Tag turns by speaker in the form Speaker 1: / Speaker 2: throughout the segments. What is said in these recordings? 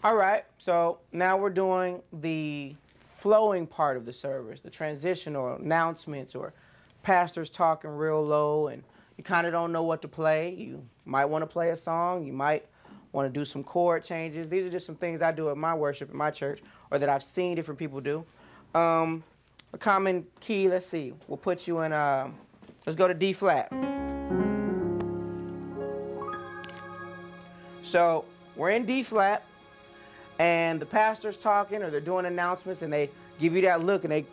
Speaker 1: All right, so now we're doing the flowing part of the service, the transitional announcements or pastors talking real low and you kind of don't know what to play. You might want to play a song. You might want to do some chord changes. These are just some things I do at my worship, at my church, or that I've seen different people do. A common key, let's see, we'll put you in, let's go to D flat. So we're in D flat. And the pastor's talking or they're doing announcements and they give you that look and they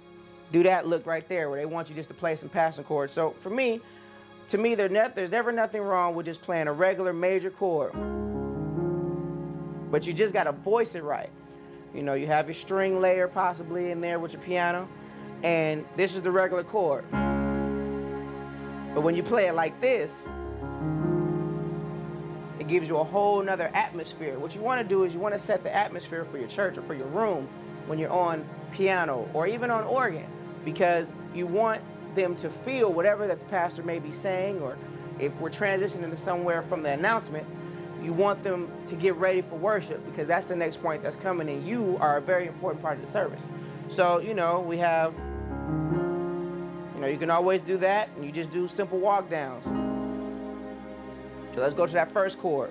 Speaker 1: do that look right there where they want you just to play some passing chords. So for me, to me, there's never nothing wrong with just playing a regular major chord. But you just got to voice it right. You know, you have your string layer possibly in there with your piano, and this is the regular chord. But when you play it like this, it gives you a whole nother atmosphere. What you want to do is you want to set the atmosphere for your church or for your room when you're on piano or even on organ, because you want them to feel whatever that the pastor may be saying, or if we're transitioning to somewhere from the announcements, you want them to get ready for worship, because that's the next point that's coming, and you are a very important part of the service. So, you know, we have, you know, you can always do that, and you just do simple walk downs. So let's go to that first chord.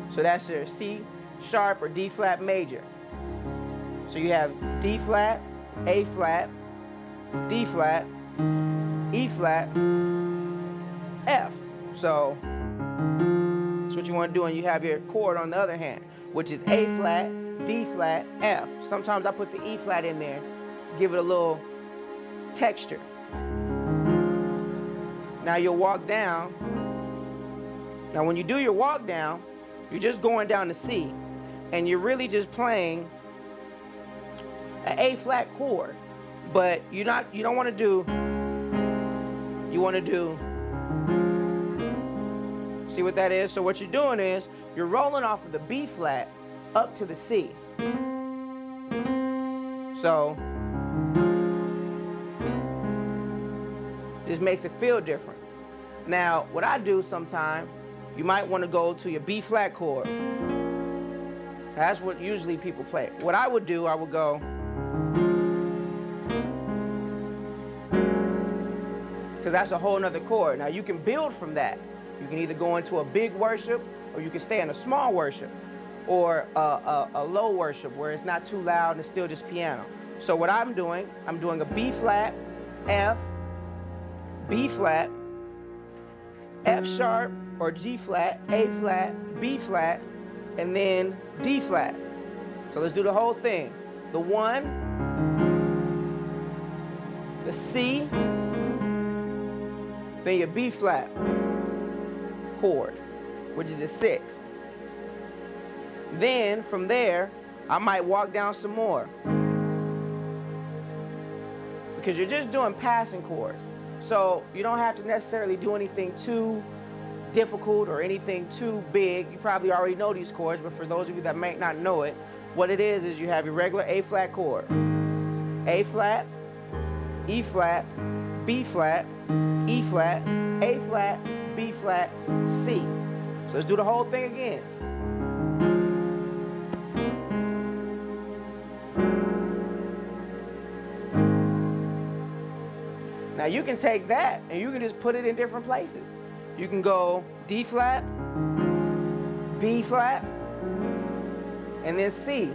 Speaker 1: So that's your C sharp or D flat major. So you have D flat, A flat, D flat, E flat, F. So that's what you want to do, and you have your chord on the other hand, which is A flat, D flat, F. Sometimes I put the E flat in there, give it a little texture. Now you'll walk down. Now when you do your walk down, you're just going down to C, and you're really just playing an A flat chord, but you don't want to do, you want to do, see what that is? So what you're doing is you're rolling off of the B flat up to the C. So this makes it feel different. Now what I do sometimes, you might want to go to your B flat chord. That's what usually people play. What I would do, I would go, because that's a whole nother chord. Now you can build from that. You can either go into a big worship, or you can stay in a small worship, or a low worship where it's not too loud and it's still just piano. So what I'm doing a B flat, F, B flat, F sharp or G flat, A flat, B flat, and then D flat. So let's do the whole thing. The 1, the C, then your B flat chord, which is a 6. Then from there, I might walk down some more, because you're just doing passing chords. So you don't have to necessarily do anything too difficult or anything too big. You probably already know these chords, but for those of you that might not know it, what it is you have your regular A flat chord. A flat, E flat, B flat, E flat, A flat, B flat, C. So let's do the whole thing again. Now you can take that and you can just put it in different places. You can go D flat, B flat, and then C.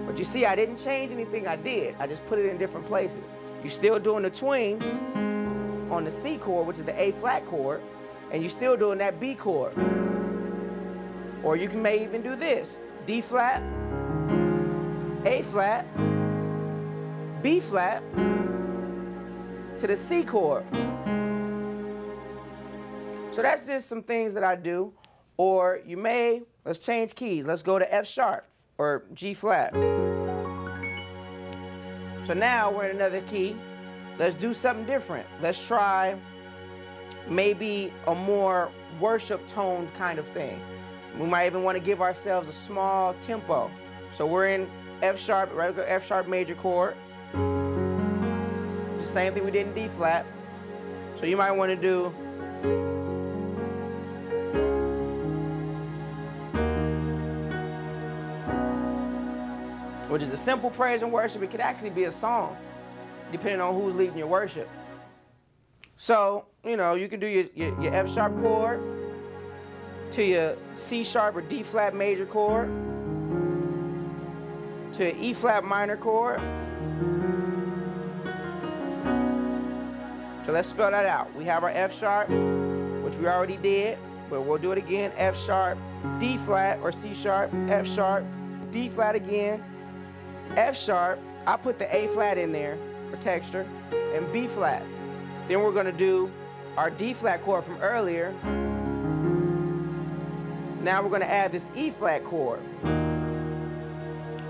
Speaker 1: But you see, I didn't change anything I did. I just put it in different places. You're still doing the twing on the C chord, which is the A flat chord, and you're still doing that B chord. Or you may even do this: D flat, A flat, B flat, to the C chord. So that's just some things that I do. Or you may, let's change keys. Let's go to F sharp or G flat. So now we're in another key. Let's do something different. Let's try maybe a more worship toned kind of thing. We might even want to give ourselves a small tempo. So we're in F sharp, regular F sharp major chord. The same thing we did in D flat. So you might want to do which is a simple praise and worship. It could actually be a song, depending on who's leading your worship. So, you know, you can do your F sharp chord to your C sharp or D flat major chord to your E flat minor chord. So let's spell that out. We have our F sharp, which we already did, but we'll do it again. F sharp, D flat or C sharp, F sharp, D flat again, F sharp. I put the A flat in there for texture, and B flat. Then we're gonna do our D flat chord from earlier. Now we're gonna add this E flat chord.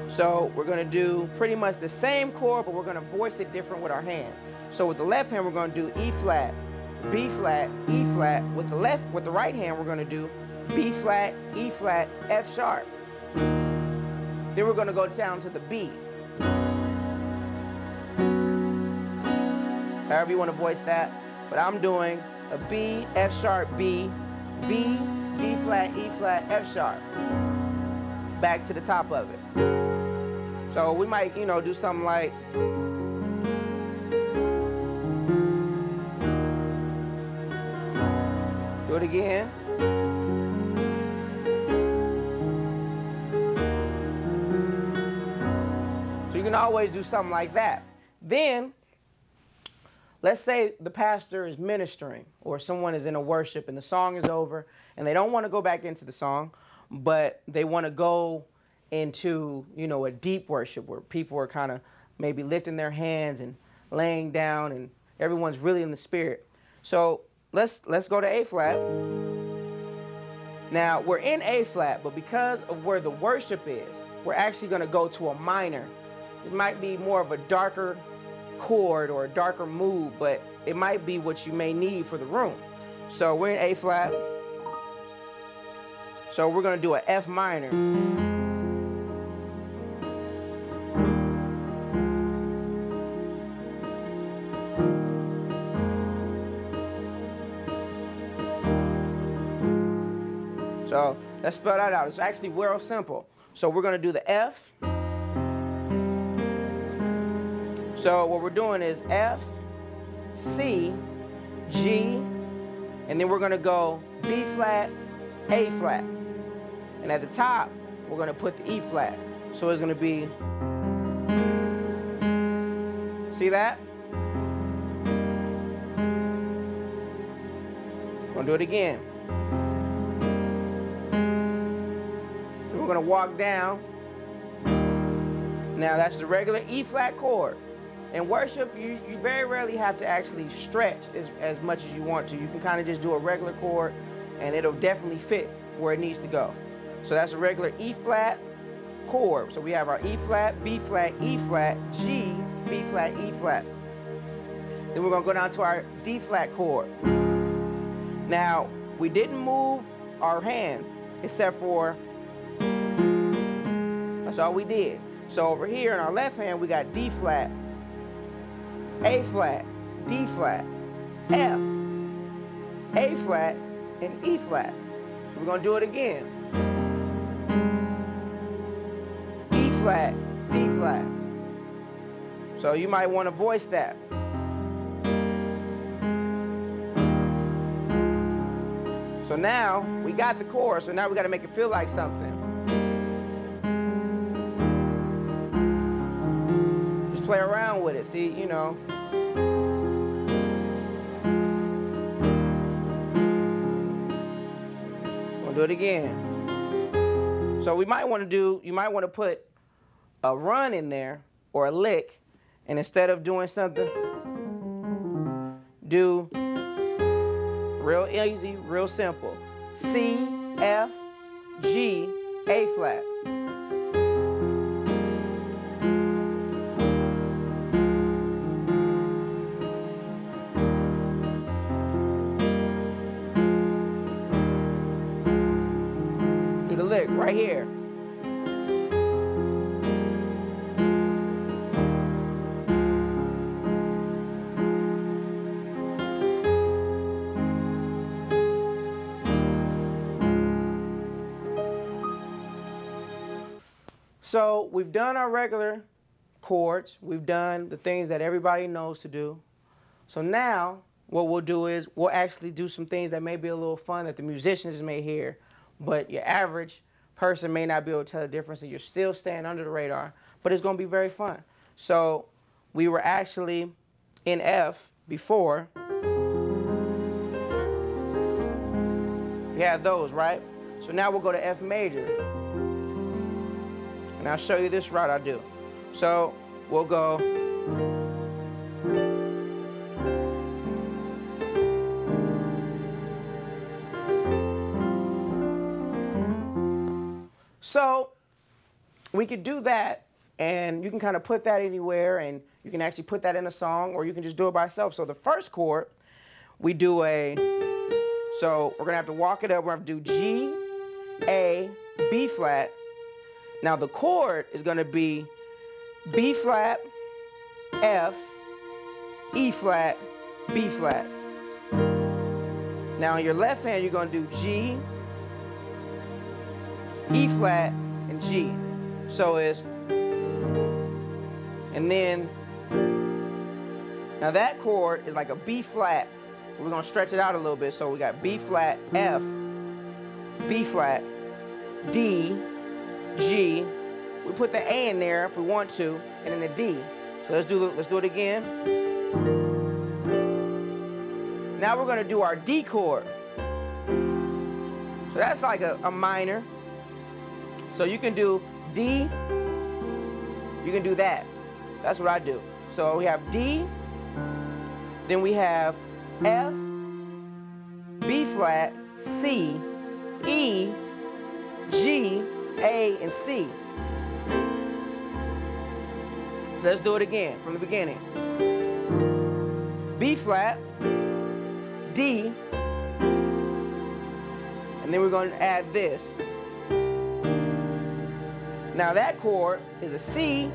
Speaker 1: So we're gonna do pretty much the same chord, but we're gonna voice it different with our hands. So with the left hand, we're gonna do E flat, B flat, E flat. With the right hand, we're gonna do B flat, E flat, F sharp. Then we're gonna go down to the B. However you wanna voice that, but I'm doing a B, F sharp, B, B, D flat, E flat, F sharp. Back to the top of it. So we might, you know, do something like, do it again. So you can always do something like that. Then, let's say the pastor is ministering or someone is in a worship and the song is over and they don't want to go back into the song, but they want to go into, you know, a deep worship where people are kind of maybe lifting their hands and laying down and everyone's really in the spirit. So let's go to A flat. Now we're in A flat, but because of where the worship is, we're actually going to go to a minor. It might be more of a darker chord or a darker mood, but it might be what you may need for the room. So we're in A flat. So we're going to do an F minor. So let's spell that out. It's actually real simple. So we're going to do the F. So what we're doing is F, C, G, and then we're going to go B flat, A flat. And at the top, we're going to put the E flat. So it's going to be, see that? We're going to do it again. Then we're going to walk down. Now that's the regular E flat chord. In worship, you very rarely have to actually stretch as much as you want to. You can kind of just do a regular chord and it'll definitely fit where it needs to go. So that's a regular E flat chord. So we have our E flat, B flat, E flat, G, B flat, E flat. Then we're going to go down to our D flat chord. Now, we didn't move our hands except for, that's all we did. So over here in our left hand, we got D flat, A flat, D flat, F, A flat, and E flat. So we're going to do it again. E flat, D flat. So you might want to voice that. So now we got the chord, so now we got to make it feel like something. Just play around with it, see, you know. We'll do it again. So we might want to do, you might want to put a run in there or a lick, and instead of doing something, do real easy, real simple. C, F, G, A flat. Do the lick right here. So we've done our regular chords. We've done the things that everybody knows to do. So now what we'll do is we'll actually do some things that may be a little fun that the musicians may hear, but your average person may not be able to tell the difference, and you're still staying under the radar, but it's going to be very fun. So we were actually in F before. We have those, right? So now we'll go to F major. And I'll show you this route I do. So we'll go. So we could do that, and you can kind of put that anywhere, and you can actually put that in a song, or you can just do it by itself. So the first chord, we do so we're gonna have to walk it up. We're gonna have to do G, A, B flat. Now the chord is gonna be B flat, F, E flat, B flat. Now on your left hand, you're gonna do G, E flat, and G. So it's, and then, now that chord is like a B flat. We're gonna stretch it out a little bit. So we got B flat, F, B flat, D, G. We put the A in there if we want to, and then the D. So let's do it again. Now we're gonna do our D chord. So that's like a minor. So you can do D, you can do that. That's what I do. So we have D, then we have F, B flat, C, E, G, A, and C. So let's do it again from the beginning. B flat, D, and then we're going to add this. Now that chord is a C,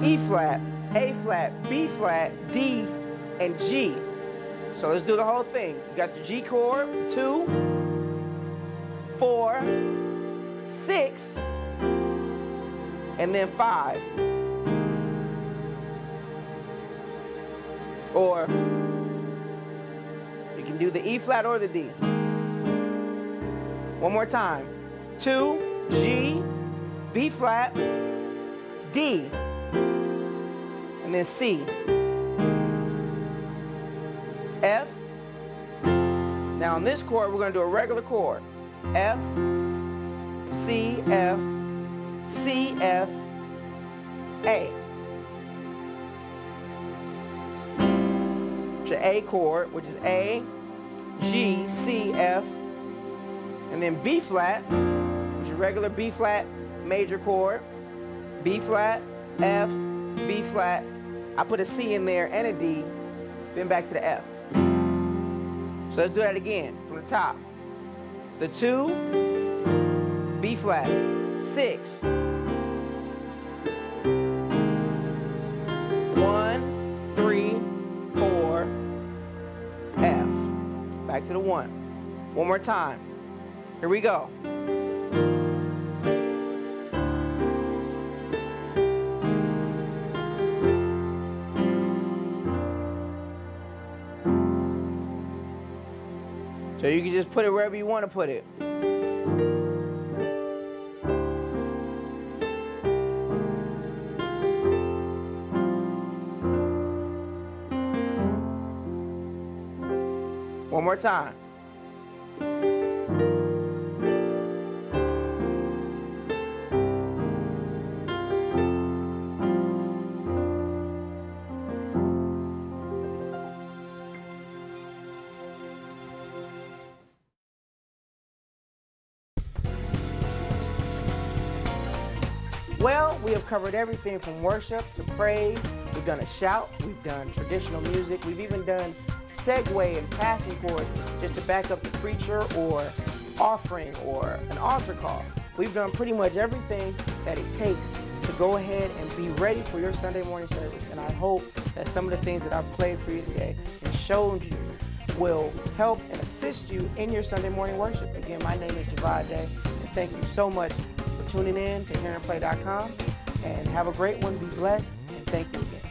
Speaker 1: E flat, A flat, B flat, D, and G. So let's do the whole thing. You got the G chord, 2, 4, 6, and then 5. Or you can do the E flat or the D. One more time. 2, G, B flat, D, and then C, F. Now on this chord, we're going to do a regular chord. F, C, F, C, F, A. Your A chord, which is A, G, C, F, and then B flat, which is your regular B flat major chord. B flat, F, B flat. I put a C in there and a D, then back to the F. So let's do that again from the top. The 2, B flat, 6, 1, 3, 4, F. Back to the 1. One more time. Here we go. So you can just put it wherever you want to put it. One more time. Well, we have covered everything from worship to praise. We've done a shout, we've done traditional music, we've even done segue and passing chords just to back up the preacher or offering or an altar call. We've done pretty much everything that it takes to go ahead and be ready for your Sunday morning service. And I hope that some of the things that I've played for you today and shown you will help and assist you in your Sunday morning worship. Again, my name is Avez, and thank you so much for tuning in to hearandplay.com. And have a great one. Be blessed. And thank you again.